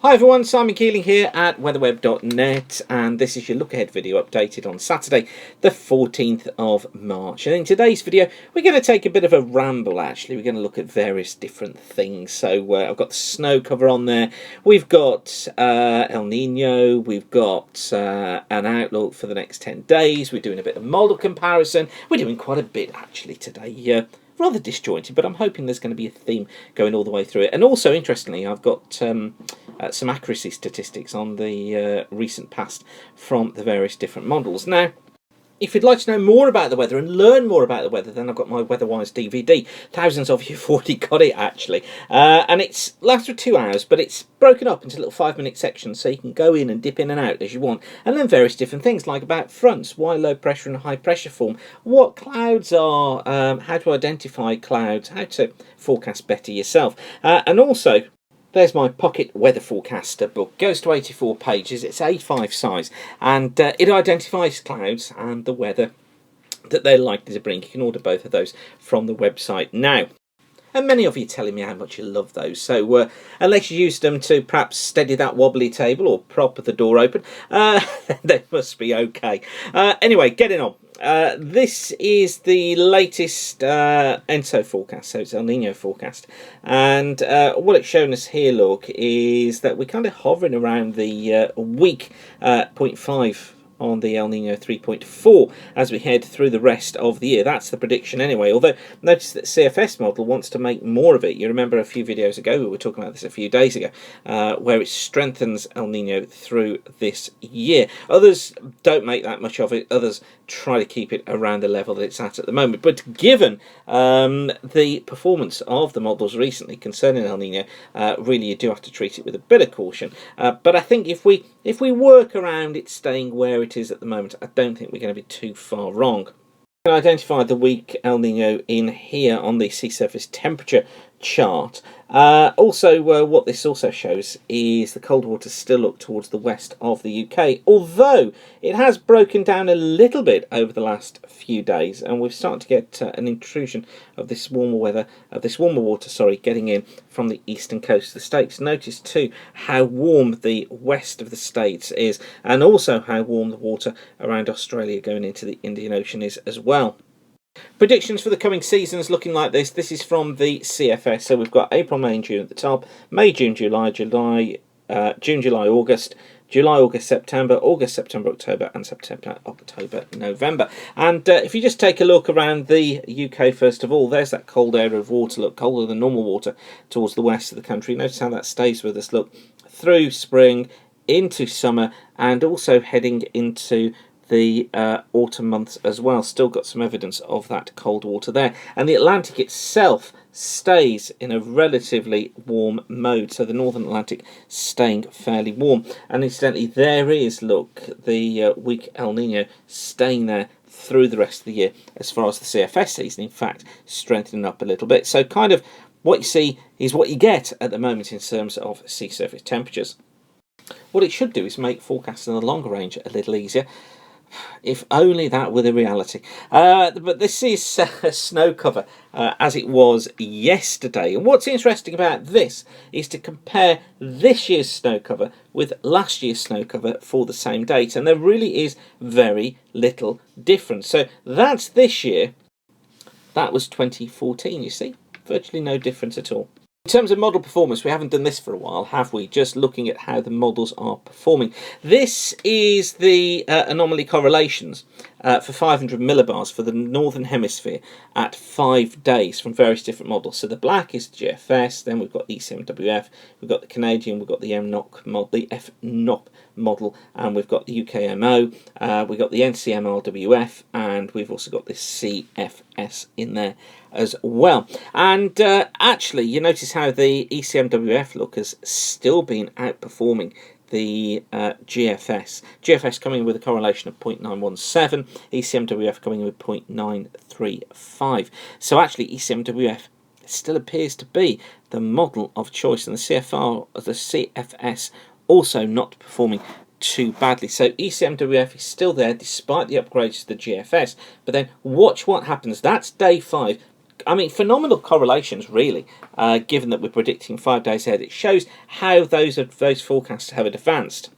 Hi everyone, Simon Keeling here at weatherweb.net, and this is your look ahead video updated on Saturday the 14th of March. And in today's video we're going to take a bit of a ramble. Actually, we're going to look at various different things. So I've got the snow cover on there, we've got El Nino, we've got an outlook for the next 10 days, we're doing a bit of model comparison, we're doing quite a bit actually today. Rather disjointed, but I'm hoping there's going to be a theme going all the way through it. And also, interestingly, I've got some accuracy statistics on the recent past from the various different models. Now, if you'd like to know more about the weather and learn more about the weather, then I've got my WeatherWise DVD. Thousands of you have already got it, actually. And it lasts for 2 hours, but it's broken up into little 5-minute sections, so you can go in and dip in and out as you want, and learn various different things, like about fronts, why low pressure and high pressure form, what clouds are, how to identify clouds, how to forecast better yourself. And also, there's my pocket weather forecaster book. Goes to 84 pages. It's A5 size, and it identifies clouds and the weather that they're likely to bring. You can order both of those from the website now. And many of you are telling me how much you love those. So unless you use them to perhaps steady that wobbly table or prop the door open, they must be okay. Anyway, getting on. This is the latest ENSO forecast, so it's El Nino forecast, and what it's shown us here, look, is that we're kind of hovering around the weak 0.5 on the El Nino 3.4 as we head through the rest of the year. That's the prediction anyway, although notice that CFS model wants to make more of it. You remember a few videos ago, we were talking about this a few days ago, where it strengthens El Nino through this year. Others don't make that much of it, others try to keep it around the level that it's at the moment. But given the performance of the models recently concerning El Nino, really you do have to treat it with a bit of caution. But I think if we work around it staying where it is at the moment, I don't think we're going to be too far wrong. I can identify the weak El Nino in here on the sea surface temperature chart. What this also shows is the cold water still look towards the west of the UK, although it has broken down a little bit over the last few days, and we've started to get an intrusion of this warmer water, getting in from the eastern coast of the states. Notice too how warm the west of the states is, and also how warm the water around Australia going into the Indian Ocean is as well. Predictions for the coming seasons looking like this. This is from the CFS. So we've got April, May and June at the top. May, June, July, June, July, August. July, August, September, August, September, October, and September, October, November. And if you just take a look around the UK first of all, there's that cold area of water, look, colder than normal water towards the west of the country. Notice how that stays with us, look, through spring, into summer, and also heading into the autumn months as well. Still got some evidence of that cold water there. And the Atlantic itself stays in a relatively warm mode, so the Northern Atlantic staying fairly warm. And incidentally, there is, look, the weak El Nino staying there through the rest of the year as far as the CFS season, in fact, strengthening up a little bit. So kind of what you see is what you get at the moment in terms of sea surface temperatures. What it should do is make forecasting the longer range a little easier. If only that were the reality. But this is a snow cover as it was yesterday. And what's interesting about this is to compare this year's snow cover with last year's snow cover for the same date. And there really is very little difference. So that's this year. That was 2014, you see. Virtually no difference at all. In terms of model performance, we haven't done this for a while, have we? Just looking at how the models are performing. This is the anomaly correlations for 500 millibars for the Northern Hemisphere at 5 days from various different models. So the black is GFS, then we've got ECMWF, we've got the Canadian, we've got the MNOC model, the FNOP model, and we've got the UKMO, we've got the NCMRWF, and we've also got this CFS in there as well. And actually, you notice how the ECMWF look has still been outperforming the GFS. GFS coming in with a correlation of 0.917, ECMWF coming in with 0.935. So actually, ECMWF still appears to be the model of choice, and the CFS also not performing too badly. So ECMWF is still there despite the upgrades to the GFS. But then watch what happens. That's day 5. I mean, phenomenal correlations, really, given that we're predicting 5 days ahead. It shows how those forecasts have advanced.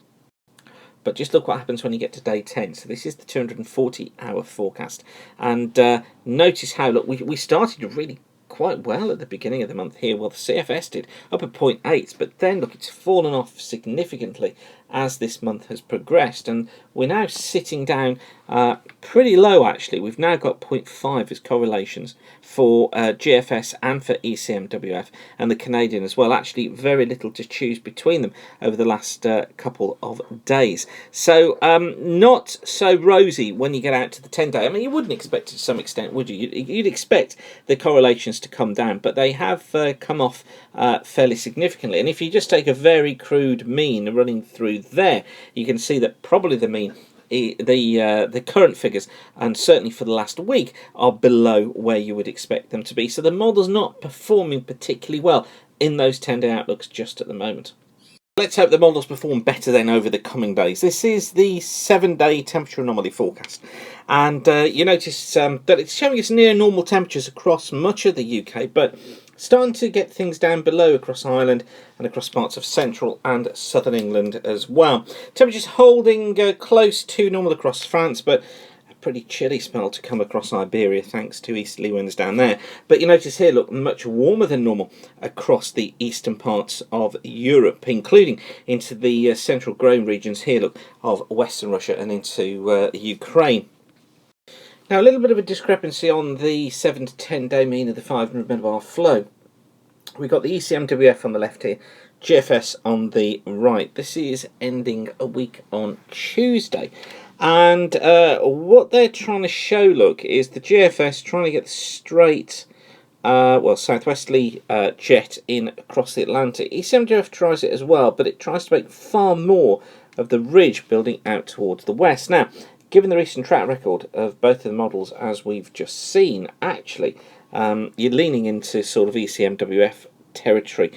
But just look what happens when you get to day 10. So this is the 240-hour forecast. And notice how, look, we started really quite well at the beginning of the month here. Well, the CFS did, up at 0.8. But then, look, it's fallen off significantly as this month has progressed. And we're now sitting down pretty low, actually. We've now got 0.5 as correlations for GFS and for ECMWF and the Canadian as well. Actually, very little to choose between them over the last couple of days. So not so rosy when you get out to the 10-day. I mean, you wouldn't expect it to some extent, would you? You'd expect the correlations to come down, but they have come off fairly significantly. And if you just take a very crude mean running through there, you can see that probably the mean, the current figures, and certainly for the last week, are below where you would expect them to be. So the model's not performing particularly well in those 10-day outlooks just at the moment. Let's hope the models perform better then over the coming days. This is the 7-day temperature anomaly forecast, and you notice that it's showing us near normal temperatures across much of the UK, but starting to get things down below across Ireland and across parts of central and southern England as well. Temperatures holding close to normal across France, but a pretty chilly spell to come across Iberia thanks to easterly winds down there. But you notice here, look, much warmer than normal across the eastern parts of Europe, including into the central growing regions here, look, of Western Russia and into Ukraine. Now, a little bit of a discrepancy on the 7 to 10 day mean of the 500 millibar flow. We've got the ECMWF on the left here, GFS on the right. This is ending a week on Tuesday. And what they're trying to show, look, is the GFS trying to get straight, southwesterly jet in across the Atlantic. ECMWF tries it as well, but it tries to make far more of the ridge building out towards the west. Now, given the recent track record of both of the models as we've just seen, actually, you're leaning into sort of ECMWF territory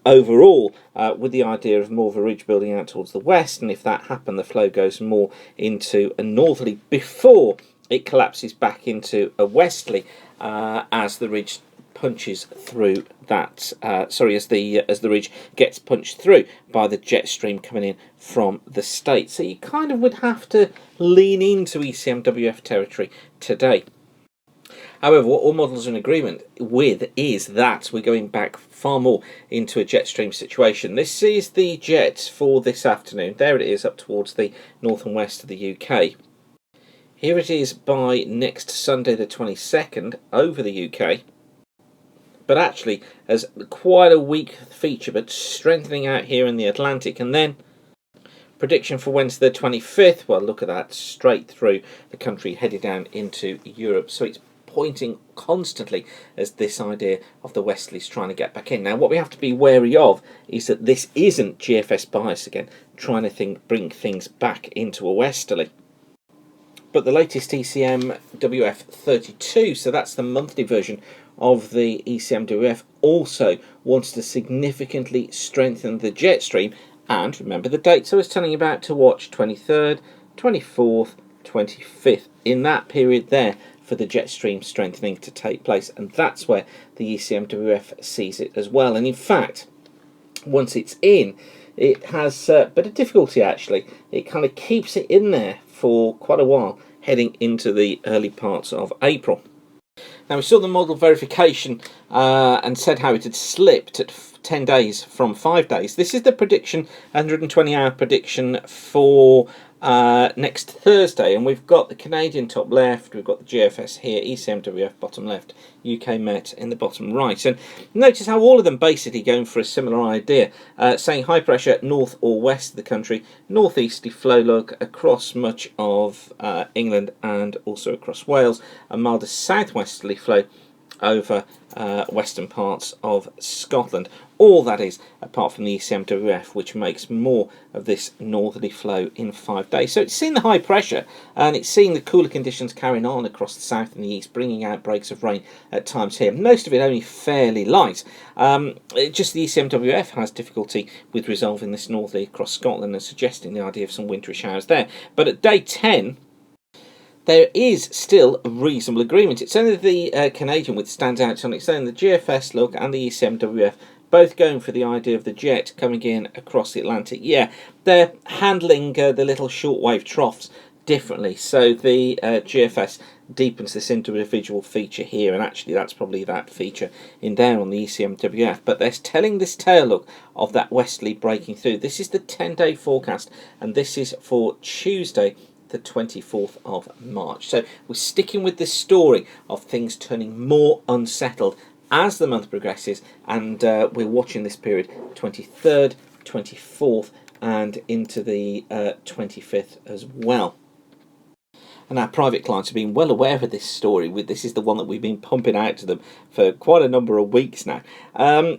overall, with the idea of more of a ridge building out towards the west, and if that happened, the flow goes more into a northerly before it collapses back into a westerly as the ridge punches through that as the ridge gets punched through by the jet stream coming in from the States. So you kind of would have to lean into ECMWF territory today. However, what all models are in agreement with is that we're going back far more into a jet stream situation. This is the jet for this afternoon. There it is up towards the north and west of the UK. Here it is by next Sunday the 22nd over the UK. But actually as quite a weak feature, but strengthening out here in the Atlantic. And then prediction for Wednesday the 25th, well, look at that, straight through the country, headed down into Europe. So it's pointing constantly as this idea of the westerlies trying to get back in. Now, what we have to be wary of is that this isn't GFS bias again, trying to bring things back into a westerly. But the latest ECMWF 32, so that's the monthly version of the ECMWF, also wants to significantly strengthen the jet stream. And remember the dates I was telling you about to watch: 23rd, 24th, 25th, in that period there for the jet stream strengthening to take place. And that's where the ECMWF sees it as well. And in fact, once it's in, it has a bit of difficulty actually. It kind of keeps it in there for quite a while, heading into the early parts of April. Now, we saw the model verification and said how it had slipped at 10 days from 5 days. This is the prediction, 120-hour prediction for next Thursday, and we've got the Canadian top left, we've got the GFS here, ECMWF bottom left, UK Met in the bottom right. And notice how all of them basically going for a similar idea, saying high pressure north or west of the country, northeasterly flow look across much of England and also across Wales, a milder southwesterly flow over western parts of Scotland. All that is apart from the ECMWF, which makes more of this northerly flow in 5 days. So it's seen the high pressure and it's seen the cooler conditions carrying on across the south and the east, bringing out breaks of rain at times here. Most of it only fairly light. Just the ECMWF has difficulty with resolving this northerly across Scotland and suggesting the idea of some wintry showers there. But at day 10, there is still a reasonable agreement. It's only the Canadian which stands out on its own. The GFS Look and the ECMWF both going for the idea of the jet coming in across the Atlantic. Yeah, they're handling the little shortwave troughs differently. So the GFS deepens this individual feature here, and actually that's probably that feature in there on the ECMWF. But they're telling this tail look of that westerly breaking through. This is the 10-day forecast, and this is for Tuesday, the 24th of March. So we're sticking with this story of things turning more unsettled as the month progresses, and we're watching this period 23rd, 24th, and into the 25th as well. And our private clients have been well aware of this story. This is the one that we've been pumping out to them for quite a number of weeks now.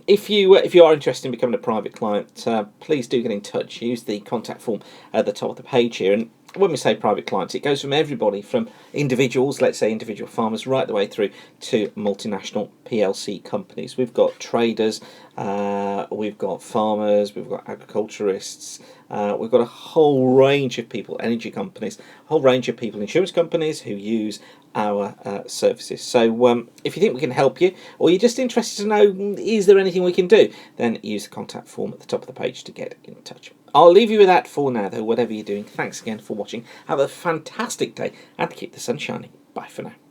If you are interested in becoming a private client, please do get in touch. Use the contact form at the top of the page here. And when we say private clients, it goes from everybody, from individuals, let's say individual farmers, right the way through to multinational PLC companies. We've got traders, we've got farmers, we've got agriculturists, we've got a whole range of people, energy companies, a whole range of people, insurance companies who use our services. So if you think we can help you, or you're just interested to know, is there anything we can do, then use the contact form at the top of the page to get in touch. I'll leave you with that for now, though, whatever you're doing. Thanks again for watching. Have a fantastic day, and keep the sun shining. Bye for now.